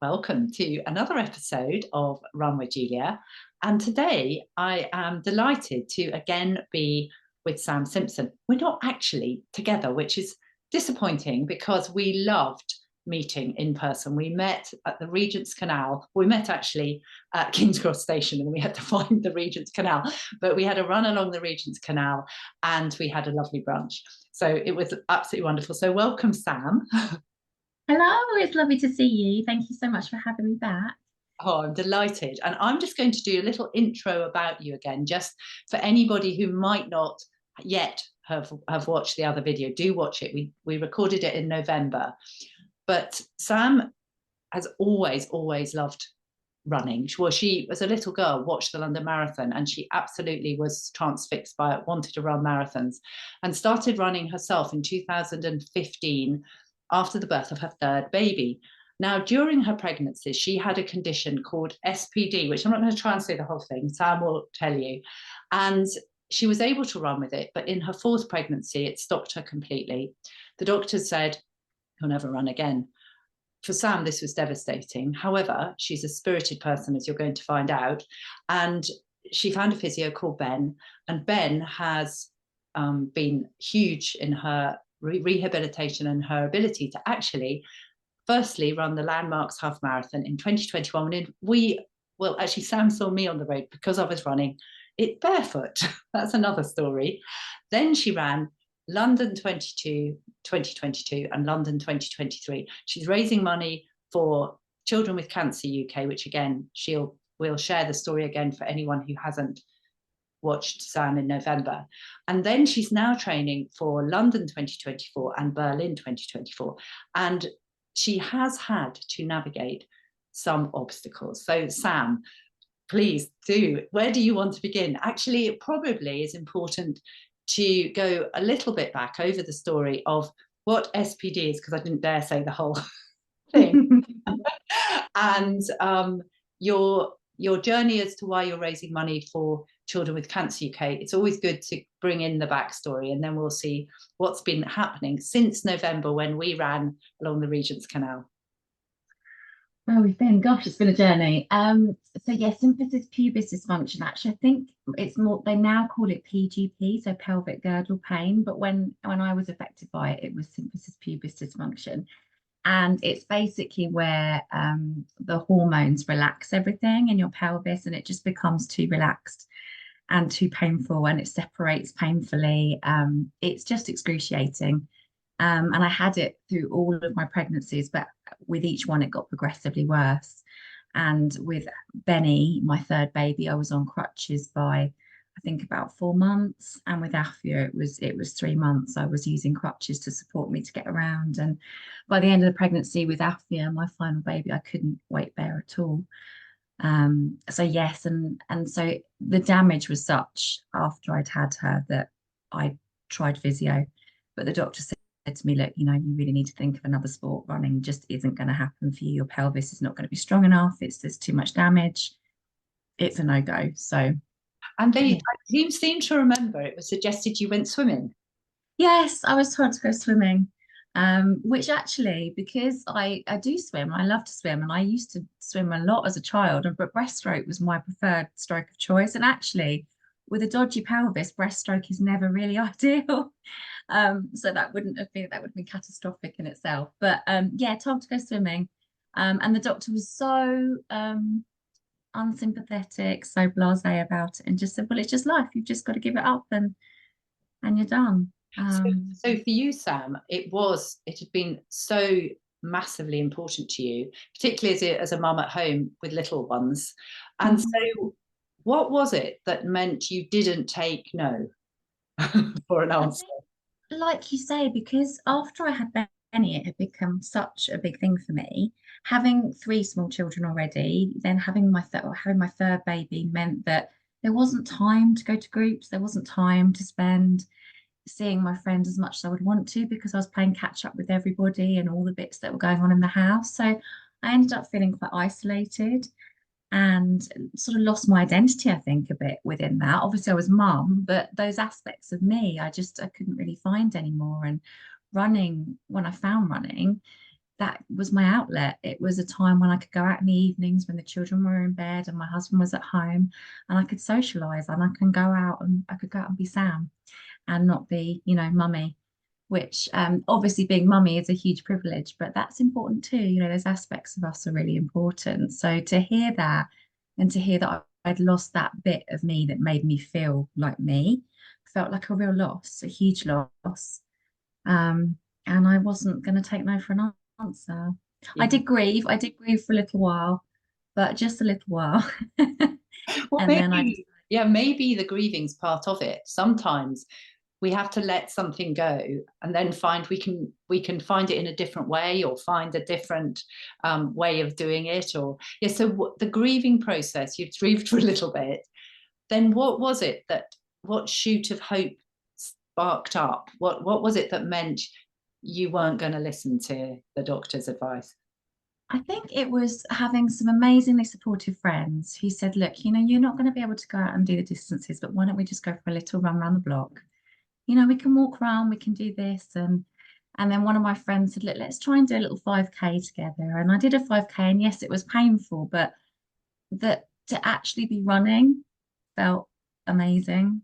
welcome to another episode of Run with Julia. And today I am delighted to again be with Sam Simpson. We're not actually together, which is disappointing because we loved meeting in person. We met at the Regent's Canal. We met actually at King's Cross Station and we had to find the Regent's Canal, but we had a run along the Regent's Canal and we had a lovely brunch. So it was absolutely wonderful. So welcome, Sam. Hello, it's lovely to see you. Thank you so much for having me back. Oh, I'm delighted. And I'm just going to do a little intro about you again, just for anybody who might not yet have watched the other video. Do watch it. We recorded it in November. But Sam has always loved running. Well, she was a little girl, watched the London Marathon, and she absolutely was transfixed by it, wanted to run marathons, and started running herself in 2015 after the birth of her third baby. Now, during her pregnancy, she had a condition called SPD, which I'm not going to try and say the whole thing. Sam will tell you. And she was able to run with it, but in her fourth pregnancy, it stopped her completely. The doctors said, "You'll never run again." For Sam, this was devastating. However, she's a spirited person, as you're going to find out. And she found a physio called Ben. And Ben has been huge in her rehabilitation and her ability to actually firstly run the Landmarks Half Marathon in 2021. And actually, Sam saw me on the road because I was running it barefoot. That's another story. Then she ran London 2022 and London 2023. She's raising money for Children with Cancer UK, which again, we'll share the story again for anyone who hasn't watched Sam in November. And then she's now training for London 2024 and Berlin 2024. And she has had to navigate some obstacles. So Sam, please do, where do you want to begin? Actually, it probably is important to go a little bit back over the story of what SPD is, because I didn't dare say the whole thing. And your journey as to why you're raising money for Children with Cancer UK. It's always good to bring in the backstory, and then we'll see what's been happening since November when we ran along the Regent's Canal. Well, it's been a journey. So yeah, symphysis pubis dysfunction. Actually, I think it's more, they now call it PGP, so pelvic girdle pain. But when I was affected by it, it was symphysis pubis dysfunction. And it's basically where the hormones relax everything in your pelvis and it just becomes too relaxed and too painful and it separates painfully. It's just excruciating. And I had it through all of my pregnancies, but with each one, it got progressively worse. And with Benny, my third baby, I was on crutches by, I think, about 4 months. And with Afia, it was 3 months. I was using crutches to support me to get around. And by the end of the pregnancy with Afia, my final baby, I couldn't weight bear at all. So yes, and so the damage was such after I'd had her that I tried physio, but the doctor said to me, look, you really need to think of another sport. Running just isn't going to happen for you. Your pelvis is not going to be strong enough. There's too much damage. It's a no-go. So, and you seem to remember it was suggested you went swimming. Yes, I was told to go swimming, which actually, because I do swim, I love to swim, and I used to swim a lot as a child, but breaststroke was my preferred stroke of choice. And actually, with a dodgy pelvis, breaststroke is never really ideal. So that would have been catastrophic in itself. But yeah, told to go swimming. And the doctor was so unsympathetic, so blasé about it, and just said, well, it's just life. You've just got to give it up and you're done. So for you, Sam, it had been so massively important to you, particularly as a mum at home with little ones. And so what was it that meant you didn't take no for an answer? Like you say, because after I had Benny, it had become such a big thing for me. Having 3 small children already, then having my third baby meant that there wasn't time to go to groups. There wasn't time to spend seeing my friends as much as I would want to because I was playing catch up with everybody and all the bits that were going on in the house. So I ended up feeling quite isolated and sort of lost my identity, I think, a bit within that. Obviously, I was mum, but those aspects of me, I couldn't really find anymore. And running, when I found running, that was my outlet. It was a time when I could go out in the evenings when the children were in bed and my husband was at home, and I could socialize, and I could go out and be Sam and not be, mummy, which obviously being mummy is a huge privilege, but that's important too. There's aspects of us are really important. So to hear that, and to hear that I'd lost that bit of me that made me feel like me, felt like a real loss, a huge loss. And I wasn't going to take no for an answer. Yeah. I did grieve for a little while, but just a little while. Well, And then I maybe, yeah, maybe the grieving's part of it. Sometimes we have to let something go and then find we can find it in a different way, or find a different way of doing it. Or yeah, so the grieving process, you've grieved for a little bit. Then what was it what shoot of hope sparked up? What was it that meant you weren't going to listen to the doctor's advice? I think it was having some amazingly supportive friends who said, look, you're not going to be able to go out and do the distances, but why don't we just go for a little run around the block? We can walk around, we can do this. And then one of my friends said, look, let's try and do a little 5K together. And I did a 5K, and yes, it was painful, but that to actually be running felt amazing.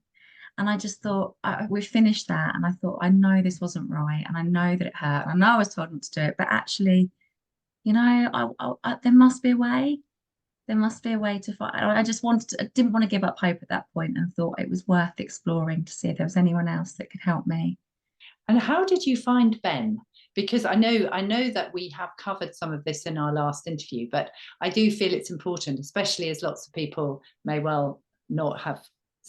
And I just thought, we finished that, and I thought, I know this wasn't right, and I know that it hurt, and I know I was told not to do it, but actually, there must be a way. There must be a way to find. I didn't want to give up hope at that point, and thought it was worth exploring to see if there was anyone else that could help me. And how did you find Ben? Because I know that we have covered some of this in our last interview, but I do feel it's important, especially as lots of people may well not have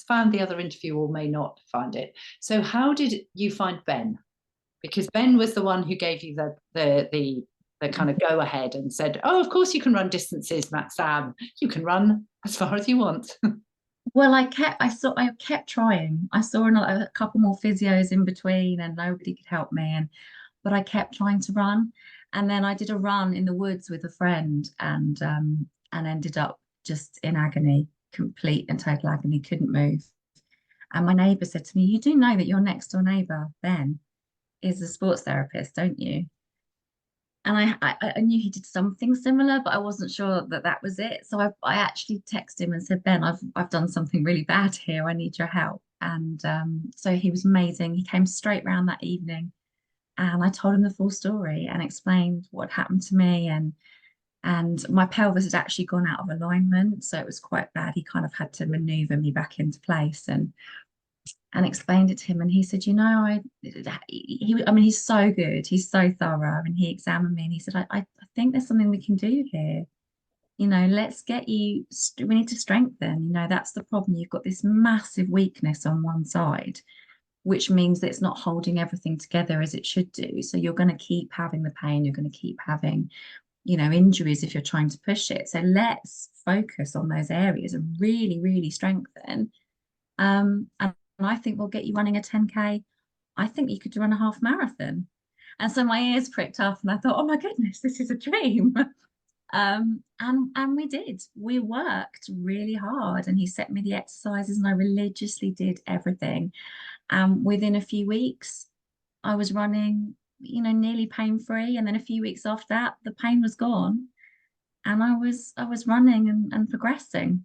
found the other interview or may not find it. So how did you find Ben? Because Ben was the one who gave you the kind of go ahead and said, oh, of course you can run distances, Sam. You can run as far as you want. Well, I kept trying. I saw a couple more physios in between, and nobody could help me. But I kept trying to run, and then I did a run in the woods with a friend, and ended up just in agony, complete and total agony, couldn't move. And my neighbour said to me, "You do know that your next door neighbour, Ben, is a sports therapist, don't you?" And I knew he did something similar, but I wasn't sure that that was it. So I actually texted him and said, Ben, I've done something really bad here. I need your help. And so he was amazing. He came straight round that evening, and I told him the full story and explained what happened to me. And my pelvis had actually gone out of alignment, so it was quite bad. He kind of had to maneuver me back into place, and explained it to him, and he said, I mean, he's so good, he's so thorough, and he examined me, and he said, I think there's something we can do here. Let's get you, we need to strengthen. That's the problem. You've got this massive weakness on one side, which means that it's not holding everything together as it should do. So you're going to keep having the pain, you're going to keep having injuries if you're trying to push it. So let's focus on those areas and really, really strengthen. And I think we'll get you running a 10K. I think you could run a half marathon. And so my ears pricked up, and I thought, oh my goodness, this is a dream. And we did. We worked really hard, and he set me the exercises, and I religiously did everything. Within a few weeks, I was running, nearly pain-free. And then a few weeks after that, the pain was gone, and I was running and progressing.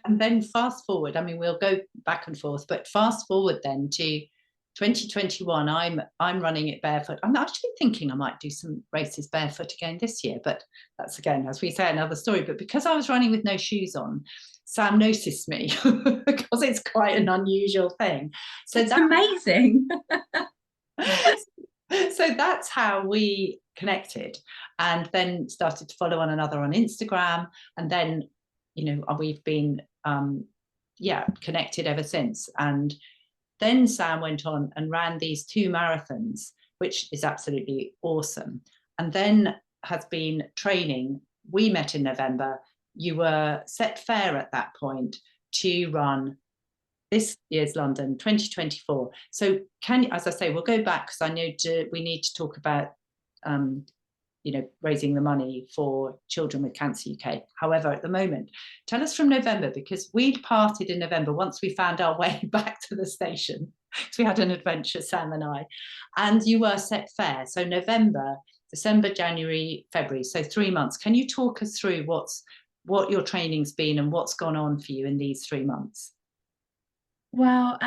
And then fast forward, I mean, we'll go back and forth, but fast forward then to 2021. I'm running it barefoot. I'm actually thinking I might do some races barefoot again this year, but that's, again, as we say, another story. But because I was running with no shoes on, Sam noticed me because it's quite an unusual thing. So that's amazing. So that's how we connected, and then started to follow one another on Instagram, and then we've been connected ever since. And then Sam went on and ran these 2 marathons, which is absolutely awesome, and then has been training. We met in November. You were set fair at that point to run this year's London 2024. So as I say, we'll go back, because I know we need to talk about raising the money for Children with Cancer UK. However, at the moment, tell us from November, because we'd parted in November once we found our way back to the station, because we had an adventure, Sam and I, and you were set fair. So November, December, January, February. So 3 months. Can you talk us through what your training's been and what's gone on for you in these 3 months? Well,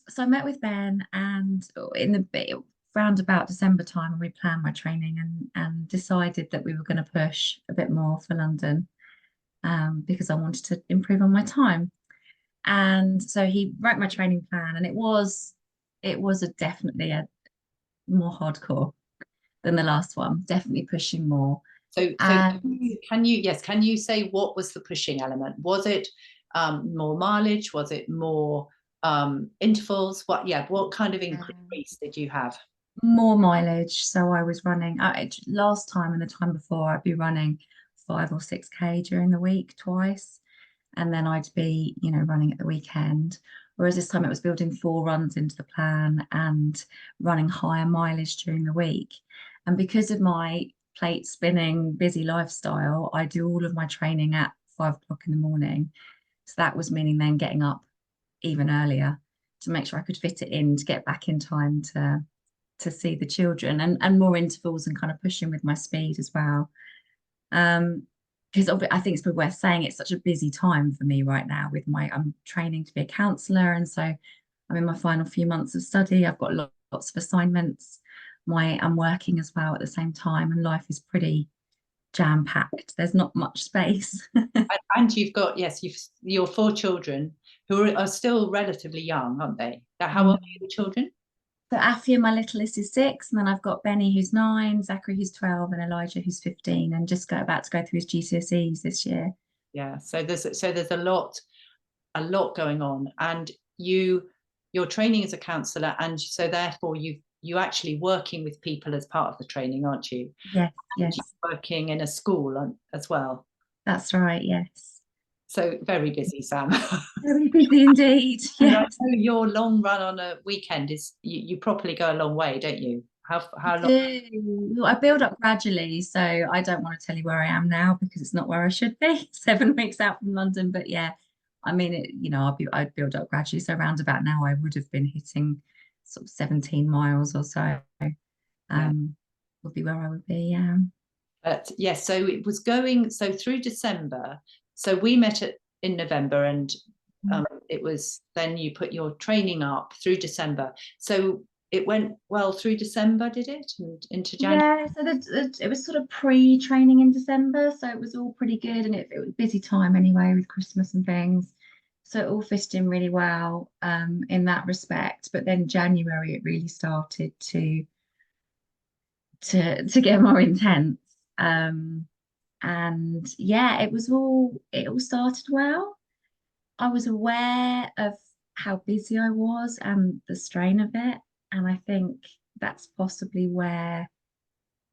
so I met with Ben, and in the round about December time, we planned my training and decided that we were going to push a bit more for London, because I wanted to improve on my time. And so he wrote my training plan, and it was definitely a more hardcore than the last one, definitely pushing more. So And yes, can you say what was the pushing element? Was it more mileage? Was it more intervals? What kind of increase did you have? more mileage. So I was running last time and the time before, I'd be running 5 or 6K during the week twice. And then I'd be, running at the weekend. Whereas this time it was building 4 runs into the plan and running higher mileage during the week. And because of my plate spinning, busy lifestyle, I do all of my training at 5 o'clock in the morning. So that was meaning then getting up even earlier to make sure I could fit it in to get back in time to see the children, and more intervals and kind of pushing with my speed as well. Because I think it's probably worth saying it's such a busy time for me right now with I'm training to be a counsellor, and so I'm in my final few months of study. I've got lots of assignments. I'm working as well at the same time, and life is pretty jam-packed. There's not much space. And you've got, yes, your 4 children who are still relatively young, aren't they? How old are your children? So Afia, my littlest, is 6, and then I've got Benny, who's 9, Zachary, who's 12, and Elijah, who's 15, and just about to go through his GCSEs this year. Yeah, so there's a lot going on, and you're training as a counsellor, and so therefore you actually working with people as part of the training, aren't you? Yes, And yes, you're working in a school as well. that's right. Yes, So very busy, Sam. very busy indeed. And I Yes, know your long run on a weekend is you properly go a long way, don't you? How long? I build up gradually, so I don't want to tell you where I am now because it's not where I should be. 7 weeks out from London, but yeah, I mean, I'd build up gradually. So around about now, I would have been hitting sort of 17 miles or so. Yeah. Would be where I would be. Yeah. But yes, so it was going so through December. So we met in November, and it was then you put your training up through December. So it went well through December, did it? And into January? Yeah, so it was sort of pre-training in December, so it was all pretty good, and it was busy time anyway with Christmas and things. So it all fitted in really well in that respect. But then January it really started to get more intense. Um, and yeah, it all started well. I was aware of how busy I was and the strain of it, and I think that's possibly where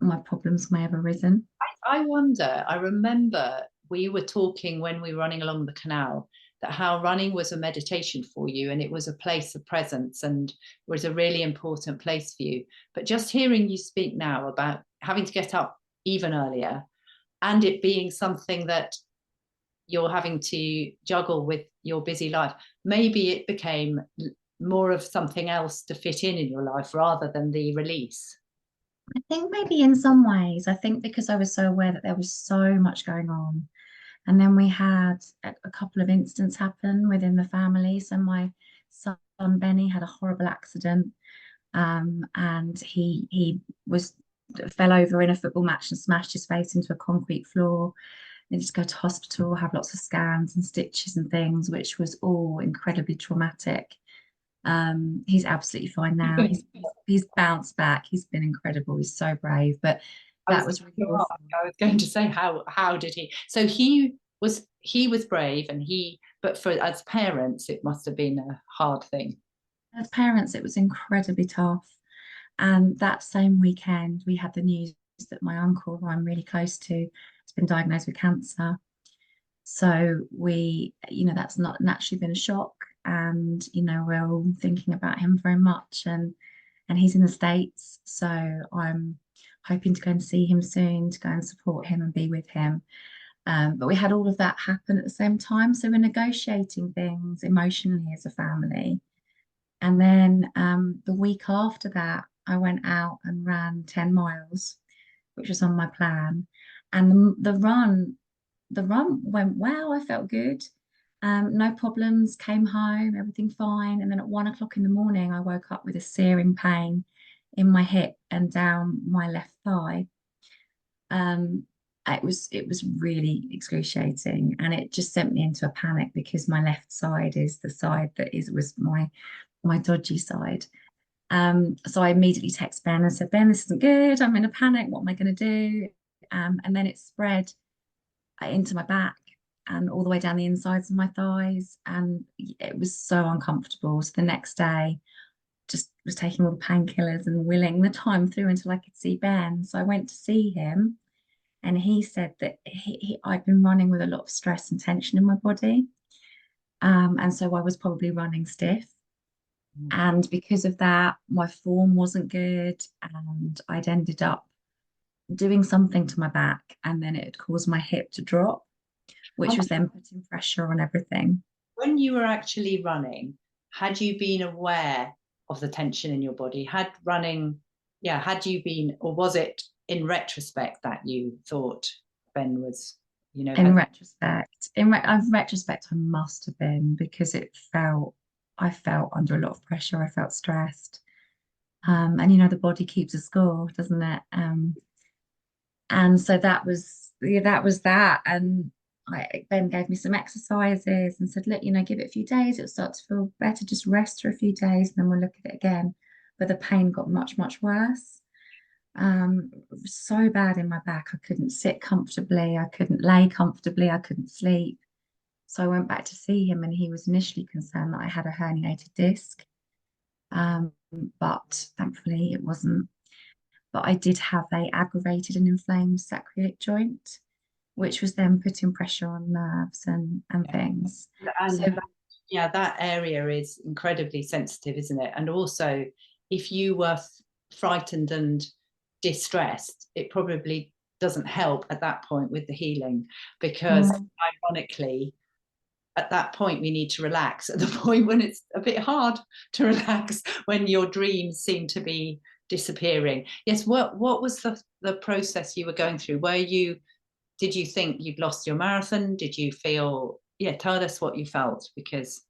my problems may have arisen. I wonder, I remember we were talking when we were running along the canal that how running was a meditation for you, and it was a place of presence and was a really important place for you. But just hearing you speak now about having to get up even earlier and it being something that you're having to juggle with your busy life, maybe it became more of something else to fit in your life rather than the release. I think maybe in some ways, I think because I was so aware that there was so much going on. And then we had a couple of incidents happen within the family. So my son Benny had a horrible accident, and he was fell over in a football match and smashed his face into a concrete floor. They just go to hospital, have lots of scans and stitches and things, which was all incredibly traumatic. He's absolutely fine now. He's bounced back. He's been incredible. He's so brave. But I was that was really awful. I was going to say how did he? So he was brave, and but for as parents it must have been a hard thing. As parents, it was incredibly tough. And that same weekend, we had the news that my uncle, who I'm really close to, has been diagnosed with cancer. So that's not naturally been a shock. And, we're all thinking about him very much. And he's in the States. So I'm hoping to go and see him soon, to go and support him and be with him. But we had all of that happen at the same time. So we're negotiating things emotionally as a family. And then the week after that, I went out and ran 10 miles. which was on my plan. And the run went well. I felt good. No problems, came home, everything fine. And then at 1 o'clock in the morning, I woke up with a searing pain in my hip and down my left thigh. Um, it was really excruciating, and it just sent me into a panic because my left side is the side that was my dodgy side. So I immediately text Ben and said, Ben, this isn't good. I'm in a panic. What am I going to do? And then it spread into my back and all the way down the insides of my thighs. And it was so uncomfortable. So the next day, just was taking all the painkillers and willing the time through until I could see Ben. So I went to see him, and he said that I'd been running with a lot of stress and tension in my body. And so I was probably running stiff. And because of that, my form wasn't good, and I'd ended up doing something to my back, and then it had caused my hip to drop, which And was then putting pressure on everything. when you were actually running, had you been aware of the tension in your body? Had you been, or was it in retrospect that you thought Ben was, In retrospect, in retrospect, I must have been, because I felt under a lot of pressure. I felt stressed. And the body keeps a score, doesn't it? And so that was that. And Ben gave me some exercises and said, look, give it a few days, it'll start to feel better. Just rest for a few days, and then we'll look at it again. But the pain got much, much worse. It was so bad in my back. I couldn't sit comfortably, I couldn't lay comfortably, I couldn't sleep. So I went back to see him, and he was initially concerned that I had a herniated disc. Um, but thankfully it wasn't. But I did have a aggravated and inflamed sacroiliac joint, which was then putting pressure on nerves and things. and So that area is incredibly sensitive, isn't it? And also, if you were frightened and distressed, it probably doesn't help at that point with the healing, because ironically, at that point we need to relax, at the point when it's a bit hard to relax, when your dreams seem to be disappearing. Yes, what was the process you were going through? Did you think you'd lost your marathon? Did you feel, tell us what you felt, because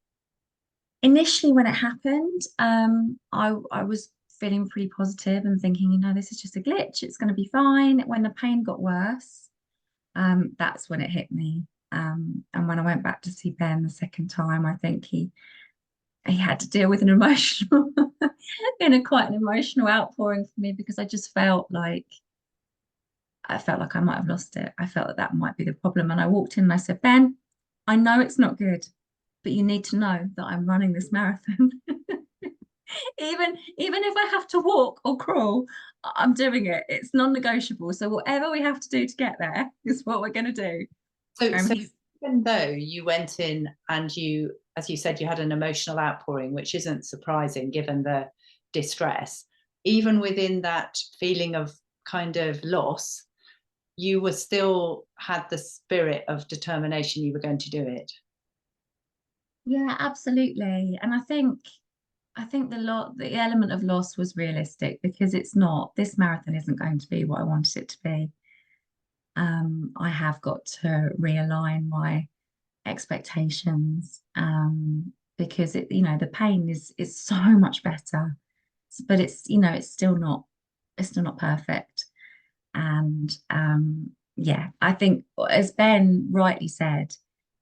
initially when it happened, I was feeling pretty positive and thinking, this is just a glitch, it's going to be fine. When the pain got worse, that's when it hit me. And when I went back to see Ben the second time, I think he had to deal with an emotional quite an emotional outpouring for me, because I felt like I might have lost it. I felt that might be the problem. And I walked in and I said, Ben, I know it's not good, but you need to know that I'm running this marathon. Even if I have to walk or crawl, I'm doing it. It's non-negotiable. So whatever we have to do to get there is what we're going to do. so even though you went in and you, as you said, you had an emotional outpouring, which isn't surprising given the distress, even within that feeling of kind of loss, you were still had the spirit of determination, you were going to do it. Yeah, absolutely. And I think the element of loss was realistic, because this marathon isn't going to be what I wanted it to be. I have got to realign my expectations, because the pain is so much better, but it's still not perfect. And yeah, I think, as Ben rightly said,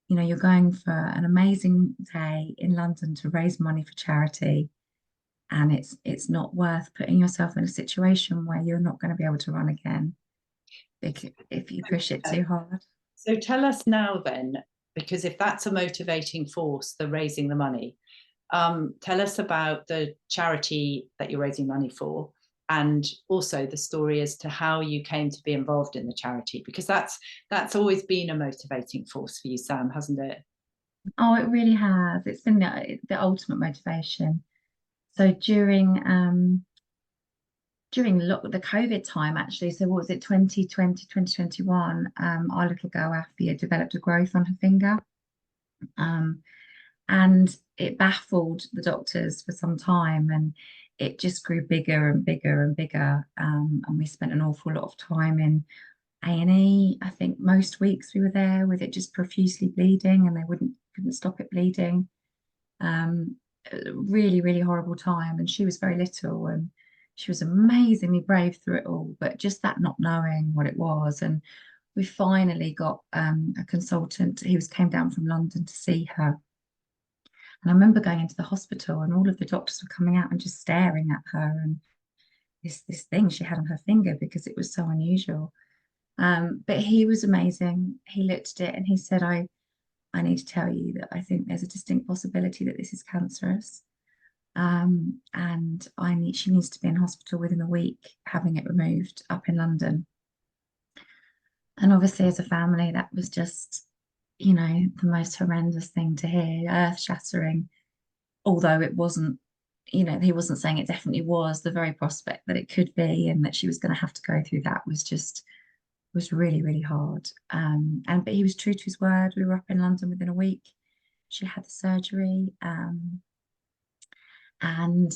you're going for an amazing day in London to raise money for charity, and it's not worth putting yourself in a situation where you're not going to be able to run again if you push it too hard. So tell us now then, because if that's a motivating force, the raising the money, tell us about the charity that you're raising money for, and also the story as to how you came to be involved in the charity, because that's always been a motivating force for you, Sam, hasn't it? Oh, it really has. It's been the ultimate motivation. So during the COVID time, actually, so what was it, 2020, 2021, our little girl, Alfie, developed a growth on her finger. Um, And it baffled the doctors for some time, and it just grew bigger and bigger and bigger. And we spent an awful lot of time in A&E. I think most weeks we were there with it just profusely bleeding, and they couldn't stop it bleeding. Um, really, really horrible time. And she was very little, and she was amazingly brave through it all. But just that not knowing what it was, and we finally got a consultant. He came down from London to see her. And I remember going into the hospital, and all of the doctors were coming out and just staring at her and this thing she had on her finger because it was so unusual. But he was amazing. He looked at it and he said, I need to tell you that I think there's a distinct possibility that this is cancerous. And she needs to be in hospital within a week, having it removed up in London. And obviously, as a family, that was just, the most horrendous thing to hear, earth-shattering. Although it wasn't, he wasn't saying it definitely was. The very prospect that it could be, and that she was going to have to go through that was really, really hard. But he was true to his word. We were up in London within a week. She had the surgery, and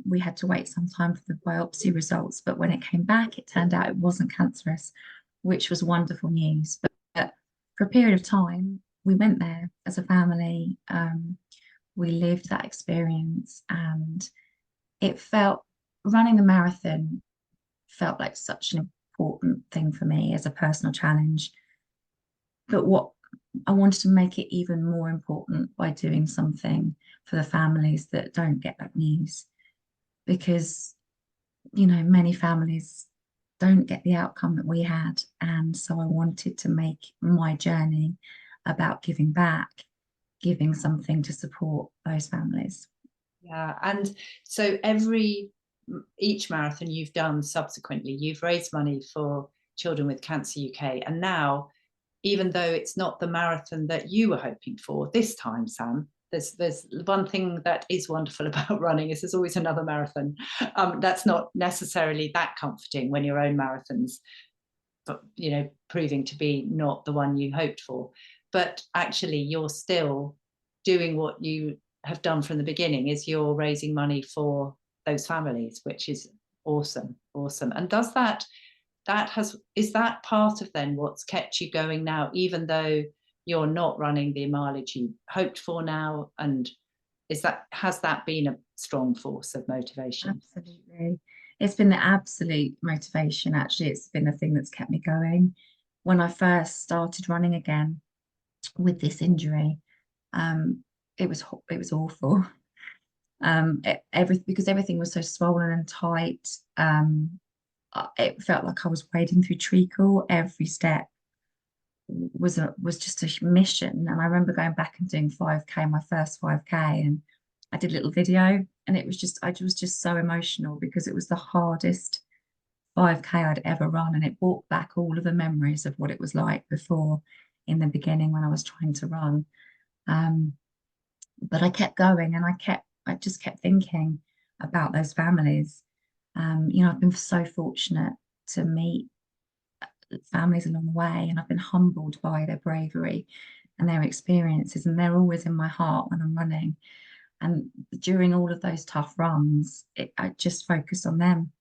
we had to wait some time for the biopsy results. But when it came back, it turned out it wasn't cancerous, which was wonderful news. But for a period of time, we went there as a family. We lived that experience, and running the marathon felt like such an important thing for me as a personal challenge. But what I wanted to make it even more important by doing something for the families that don't get that news, because many families don't get the outcome that we had. And so I wanted to make my journey about giving back, giving something to support those families. Yeah, and so each marathon you've done subsequently, you've raised money for Children with Cancer UK. And now, even though it's not the marathon that you were hoping for this time, Sam, there's one thing that is wonderful about running is there's always another marathon. That's not necessarily that comforting when your own marathon's, proving to be not the one you hoped for. But actually, you're still doing what you have done from the beginning, is you're raising money for those families, which is awesome. And is that part of then what's kept you going now, even though you're not running the mileage you hoped for now? And has that been a strong force of motivation? Absolutely. It's been the absolute motivation, actually. It's been the thing that's kept me going. When I first started running again with this injury, it was awful. Because everything was so swollen and tight. It felt like I was wading through treacle. Every step was just a mission. And I remember going back and doing 5K, my first 5K, and I did a little video, and I was just so emotional because it was the hardest 5K I'd ever run, and it brought back all of the memories of what it was like before, in the beginning when I was trying to run. But I kept going, and I just kept thinking about those families. I've been so fortunate to meet families along the way, and I've been humbled by their bravery and their experiences, and they're always in my heart when I'm running. And during all of those tough runs, I just focused on them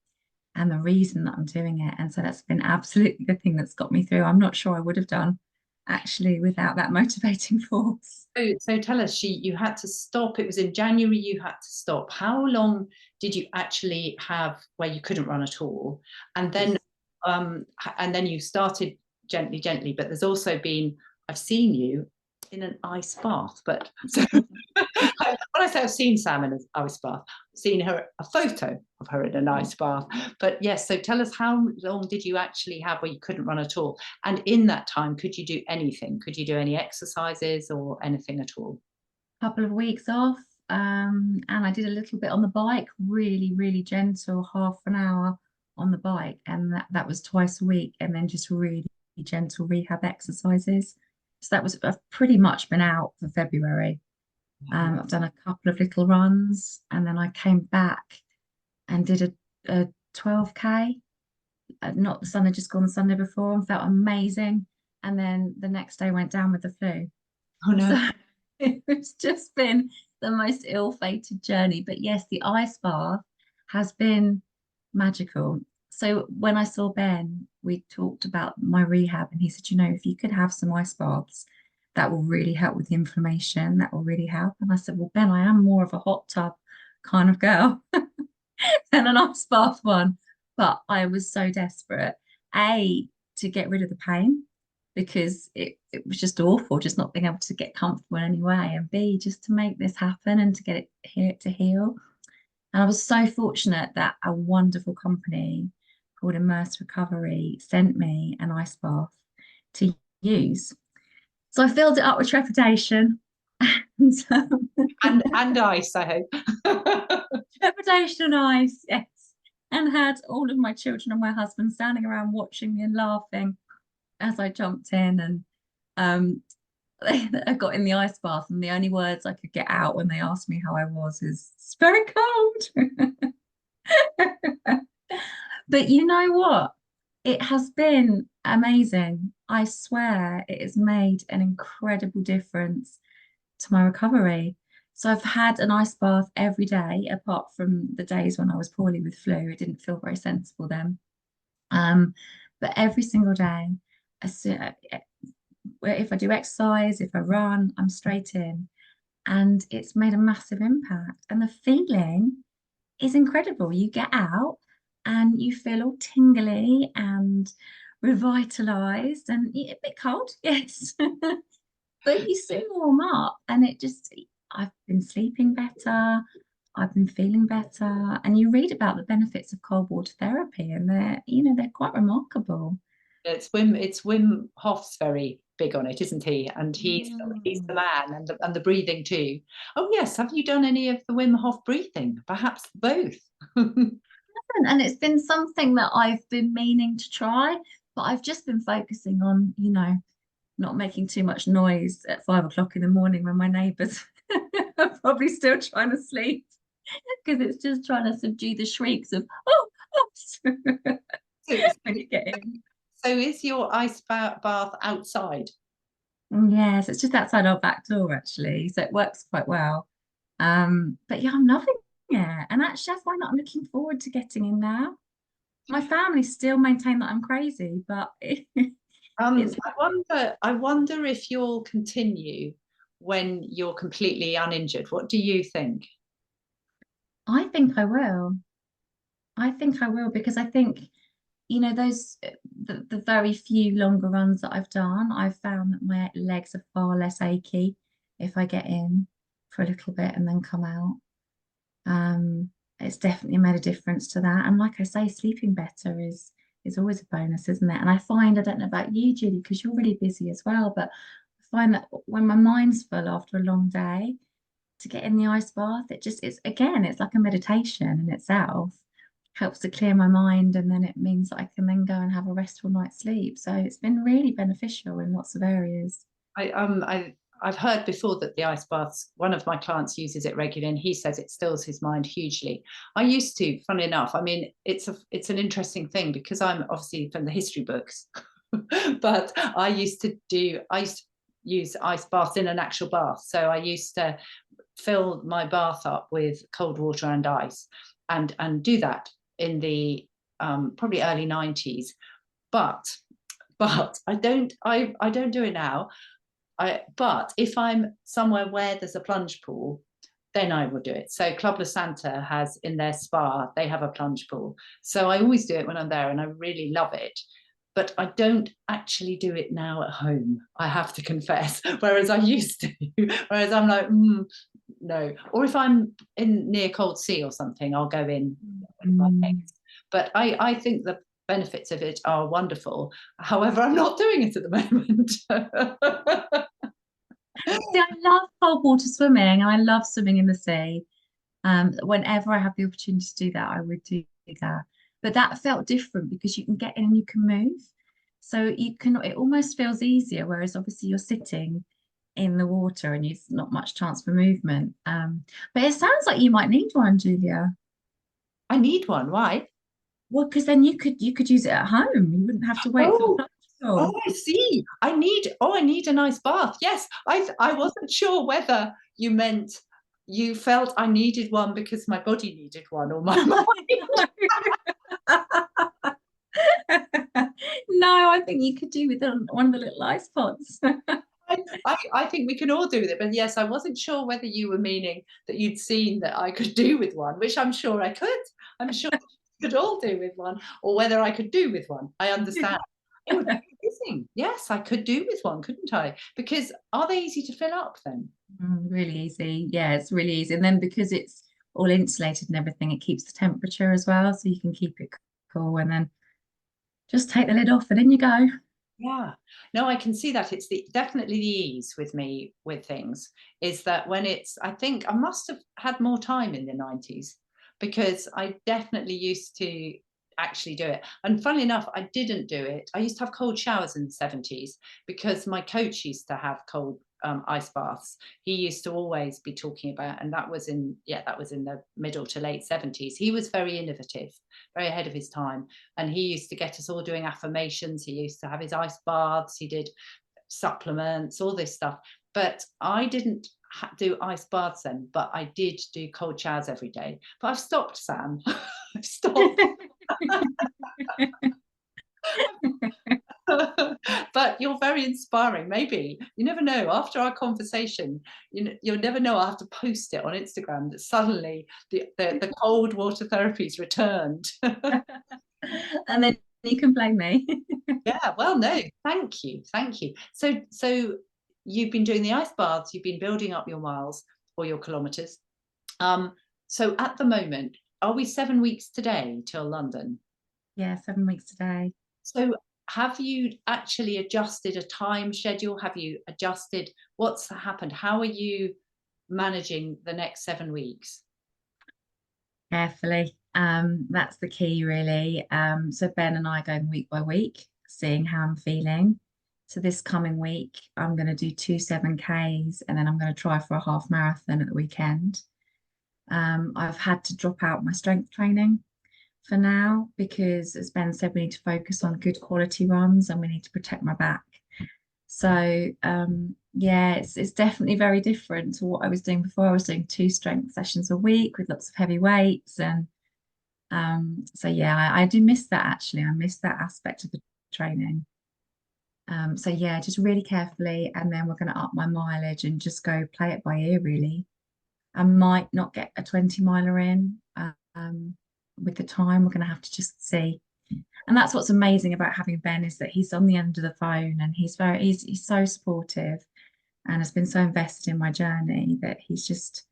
and the reason that I'm doing it. And so that's been absolutely the thing that's got me through. I'm not sure I would have done actually without that motivating force. So tell us, you had to stop. It was in January you had to stop. How long did you actually have where you couldn't run at all? And then you started gently, but there's also been, I've seen you in an ice bath. But so, when I say I've seen Sam in an ice bath, I've seen a photo of her in an ice bath. But yes, so tell us, how long did you actually have where you couldn't run at all? And in that time, could you do anything? Could you do any exercises or anything at all? Couple of weeks off, and I did a little bit on the bike, really, really gentle, half an hour on the bike, and that was twice a week, and then just really gentle rehab exercises. So I've pretty much been out for February. I've done a couple of little runs, and then I came back and did a 12K. Not the Sunday, just gone the Sunday before, and felt amazing. And then the next day went down with the flu. Oh no. So It's just been the most ill-fated journey. But yes, the ice bath has been magical. So when I saw Ben, we talked about my rehab, and he said, if you could have some ice baths, that will really help with the inflammation. That will really help. And I said, well, Ben, I am more of a hot tub kind of girl than an ice bath one. But I was so desperate, A, to get rid of the pain because it was just awful, just not being able to get comfortable in any way, and B, just to make this happen and to get it here to heal. And I was so fortunate that a wonderful company called Immerse Recovery sent me an ice bath to use. So I filled it up with trepidation. And, And ice, I hope. trepidation and ice, yes. And had all of my children and my husband standing around watching me and laughing as I jumped in. And I got in the ice bath, and the only words I could get out when they asked me how I was is, it's very cold. But you know what? It has been amazing. I swear it has made an incredible difference to my recovery. So I've had an ice bath every day, apart from the days when I was poorly with flu. It didn't feel very sensible then. But every single day, if I do exercise, if I run, I'm straight in. And it's made a massive impact. And the feeling is incredible. You get out and you feel all tingly and revitalized and a bit cold, yes. But you soon warm up, and I've been sleeping better. I've been feeling better. And you read about the benefits of cold water therapy, and they're quite remarkable. It's Wim Hof's very big on it, isn't he? And he's the Mm. man, and the breathing too. Oh yes, have you done any of the Wim Hof breathing? Perhaps both. And it's been something that I've been meaning to try, but I've just been focusing on, not making too much noise at 5 o'clock in the morning when my neighbours are probably still trying to sleep, because it's just trying to subdue the shrieks of, oh, oh, So, when you get in. so is your ice bath outside? Yes, it's just outside our back door actually, so it works quite well. But yeah, I'm loving it. And actually, I find that I'm looking forward to getting in now. My family still maintain that I'm crazy, but it's I wonder if you'll continue when you're completely uninjured. What do you think? I think I will. I think I will, because I think, those the very few longer runs that I've done, I've found that my legs are far less achy if I get in for a little bit and then come out. Um, it's definitely made a difference to that. And like I say, sleeping better is always a bonus, isn't it? And I don't know about you, Julie, because you're really busy as well, but I find that when my mind's full after a long day, to get in the ice bath, it's like a meditation in itself. Helps to clear my mind, and then it means that I can then go and have a restful night's sleep. So it's been really beneficial in lots of areas. I've heard before that the ice baths, one of my clients uses it regularly, and he says it stills his mind hugely. I used to, funny enough, I mean, it's an interesting thing because I'm obviously from the history books, but I used to use ice baths in an actual bath. So I used to fill my bath up with cold water and ice, and do that in the probably early 90s. But I don't do it now. But if I'm somewhere where there's a plunge pool, then I will do it. So Club La Santa has in their spa, they have a plunge pool. So I always do it when I'm there, and I really love it. But I don't actually do it now at home, I have to confess, whereas I used to. Whereas I'm like, no. Or if I'm in near cold sea or something, I'll go in with my Mm. legs. But I think the benefits of it are wonderful. However, I'm not doing it at the moment. See, I love cold water swimming, and I love swimming in the sea. Whenever I have the opportunity to do that, I would do that. But that felt different because you can get in and you can move. So it almost feels easier, whereas obviously you're sitting in the water and there's not much chance for movement. But it sounds like you might need one, Julia. I need one. Why? Well, because then you could use it at home. You wouldn't have to wait for the Oh, plunge. Oh, I see. I need a nice bath. Yes, I wasn't sure whether you meant you felt I needed one because my body needed one, or my mind. No, I think you could do with one of the little ice pods. I think we can all do with it. But yes, I wasn't sure whether you were meaning that you'd seen that I could do with one, which I'm sure I could. I'm sure we could all do with one, or whether I could do with one. I understand. It would be amazing. Yes, I could do with one, couldn't I? Because are they easy to fill up then? Really easy. Yeah, it's really easy. And then because it's all insulated and everything, it keeps the temperature as well, so you can keep it cool. And then just take the lid off and in you go. Yeah. No, I can see that. It's definitely the ease with me with things is that when I think I must have had more time in the 90s, because I definitely used to actually do it. And funnily enough, I didn't do it. I used to have cold showers in the 70s because my coach used to have cold ice baths. He used to always be talking about, and that was in the middle to late 70s. He was very innovative, very ahead of his time. And he used to get us all doing affirmations. He used to have his ice baths. He did supplements, all this stuff. But I didn't do ice baths then, but I did do cold showers every day. But I've stopped, Sam. I've stopped. But you're very inspiring. Maybe you never know. After our conversation, you'll never know. I'll have to post it on Instagram that suddenly the cold water therapy's returned. And then you can blame me. Yeah, well, no, thank you, thank you. So you've been doing the ice baths, you've been building up your miles or your kilometers. So at the moment, are we 7 weeks today till London? Yeah, 7 weeks today. So have you actually adjusted a time schedule? Have you adjusted what's happened? How are you managing the next 7 weeks? Carefully. That's the key, really. So Ben and I are going week by week, seeing how I'm feeling. So this coming week, I'm going to do 2 7Ks, and then I'm going to try for a half marathon at the weekend. I've had to drop out my strength training for now because, as Ben said, we need to focus on good quality runs and we need to protect my back. So yeah, it's definitely very different to what I was doing before. I was doing 2 strength sessions a week with lots of heavy weights, and so yeah, I do miss that actually. I miss that aspect of the training. So yeah, just really carefully, and then we're going to up my mileage and just go play it by ear really. I might not get a 20 miler in with the time. We're going to have to just see. And that's what's amazing about having Ben, is that he's on the end of the phone and he's so supportive and has been so invested in my journey that he's just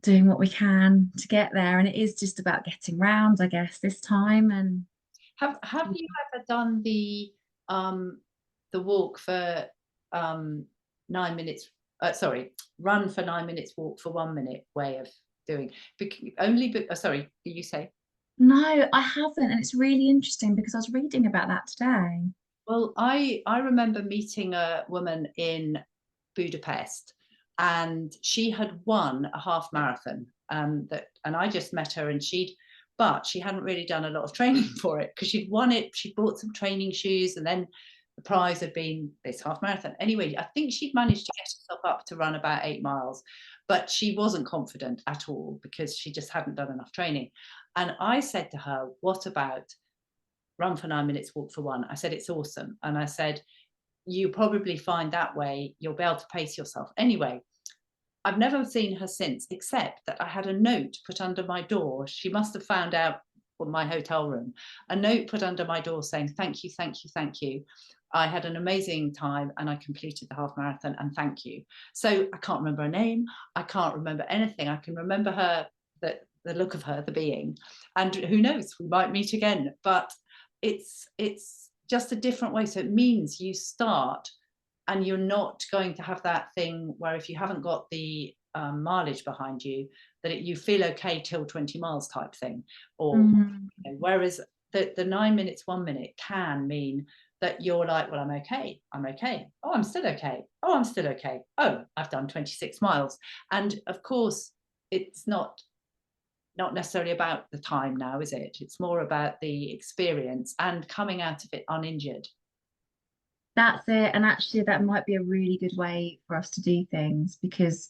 doing what we can to get there. And it is just about getting round, I guess, this time. And Have you ever done the walk for 9 minutes? Sorry, run for 9 minutes, walk for 1 minute way of doing? Sorry, you say? no, I haven't. And it's really interesting because I was reading about that today. Well, I remember meeting a woman in Budapest, and she had won a half marathon. And I just met her, and but she hadn't really done a lot of training for it because she'd won it. She bought some training shoes, and then the prize had been this half marathon. Anyway, I think she'd managed to get herself up to run about 8 miles, but she wasn't confident at all because she just hadn't done enough training. And I said to her, "What about run for 9 minutes, walk for one?" I said, "It's awesome." And I said, "You probably find that way you'll be able to pace yourself." Anyway, I've never seen her since, except that I had a note put under my door. She must have found out from my hotel room, a note put under my door saying, "Thank you, thank you, thank you. I had an amazing time and I completed the half marathon, and thank you." So I can't remember her name. I can't remember anything. I can remember her, the look of her, the being, and who knows, we might meet again. But it's just a different way. So it means you start, and you're not going to have that thing where if you haven't got the mileage behind you, that you feel okay till 20 miles type thing. Or whereas the 9 minutes, 1 minute can mean that you're like, well, I'm okay. I'm okay. Oh, I'm still okay. Oh, I'm still okay. Oh, I've done 26 miles. And of course, it's not not necessarily about the time now, is it? It's more about the experience and coming out of it uninjured. That's it. And actually, that might be a really good way for us to do things, because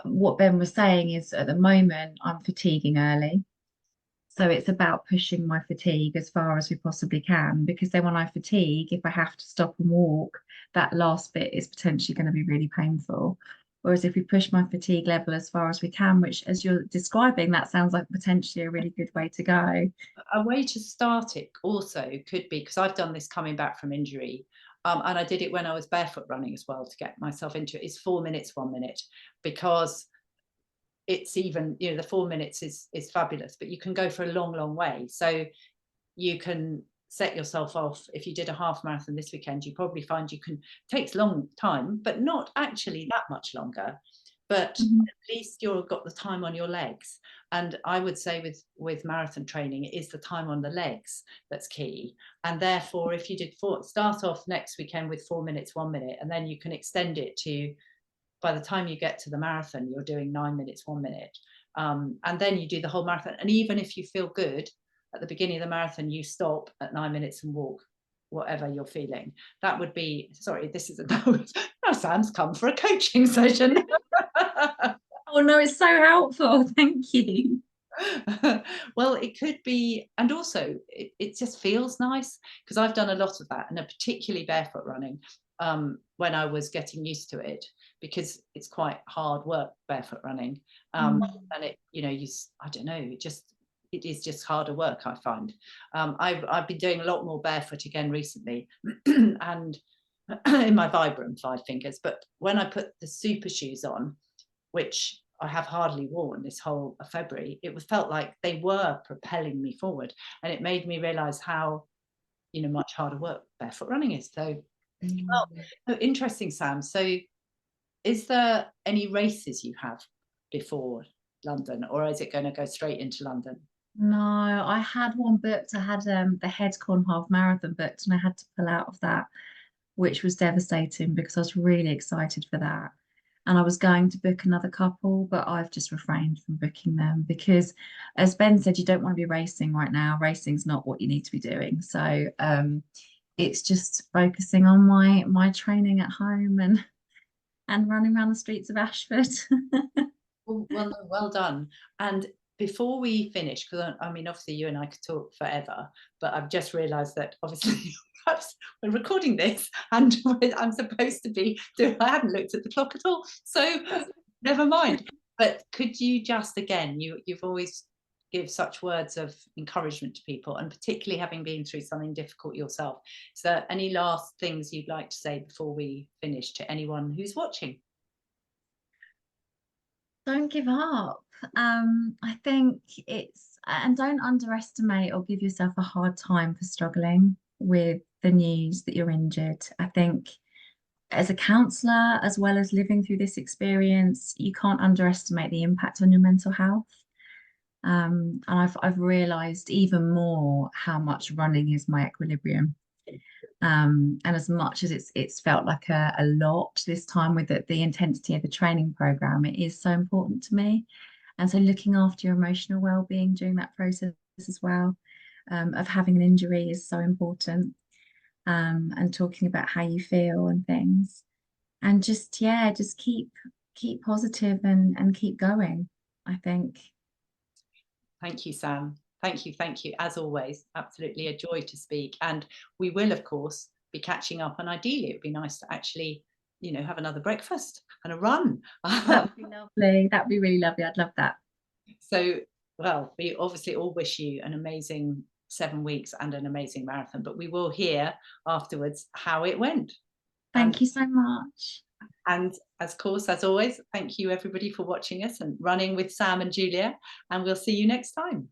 what Ben was saying is at the moment I'm fatiguing early. So it's about pushing my fatigue as far as we possibly can, because then when I fatigue, if I have to stop and walk, that last bit is potentially going to be really painful. Whereas if we push my fatigue level as far as we can, which as you're describing, that sounds like potentially a really good way to go. A way to start it also could be, because I've done this coming back from injury, and I did it when I was barefoot running as well to get myself into it, is 4 minutes, 1 minute, because it's even, you know, the 4 minutes is fabulous, but you can go for a long way. So you can set yourself off. If you did a half marathon this weekend, you probably find you can, takes long time, but not actually that much longer, but at least you've got the time on your legs. And I would say with marathon training, it is the time on the legs that's key. And therefore, if you did start off next weekend with 4 minutes, 1 minute, and then you can extend it to, by the time you get to the marathon, you're doing 9 minutes, 1 minute. And then you do the whole marathon. And even if you feel good at the beginning of the marathon, you stop at 9 minutes and walk whatever you're feeling. That would be, sorry, this is a no, Sam's come for a coaching session. Oh no, it's so helpful. Thank you. Well, it could be, and also it just feels nice, because I've done a lot of that, and particularly barefoot running, when I was getting used to it, because it's quite hard work barefoot running, and it, you know, I don't know, it is just harder work, I find. I've been doing a lot more barefoot again recently, and in my Vibram 5 fingers, but when I put the super shoes on, which I have hardly worn this whole of February, it felt like they were propelling me forward, and it made me realize how, you know, much harder work barefoot running is. So, well, oh, interesting, Sam. So is there any races you have before London, or is it going to go straight into London? No, I had one booked. I had the Headcorn half marathon booked, and I had to pull out of that, which was devastating because I was really excited for that. And I was going to book another couple, but I've just refrained from booking them because, as Ben said, you don't want to be racing right now. Racing's not what you need to be doing. So it's just focusing on my training at home and running around the streets of Ashford. Well, no, well done. And before we finish, because I mean, obviously you and I could talk forever, but I've just realised that obviously perhaps we're recording this and I'm supposed to be doing, I haven't looked at the clock at all, so never mind. But could you just, again, you've always give such words of encouragement to people, and particularly having been through something difficult yourself. Is there any last things you'd like to say before we finish to anyone who's watching? Don't give up. I think and don't underestimate or give yourself a hard time for struggling with the news that you're injured. I think as a counsellor, as well as living through this experience, you can't underestimate the impact on your mental health. And I've realised even more how much running is my equilibrium. And as much as it's felt like a lot this time with the intensity of the training program, it is so important to me. And so looking after your emotional well-being during that process as well, of having an injury is so important. And talking about how you feel and things. And just keep positive and keep going, I think. Thank you, Sam. Thank you, as always. Absolutely a joy to speak. And we will, of course, be catching up. And ideally, it'd be nice to actually, you know, have another breakfast and a run. That would be lovely. That'd be really lovely. I'd love that. So, well, we obviously all wish you an amazing 7 weeks and an amazing marathon, but we will hear afterwards how it went. Thank you so much. And of course, as always, thank you everybody for watching us and running with Sam and Julia, and we'll see you next time.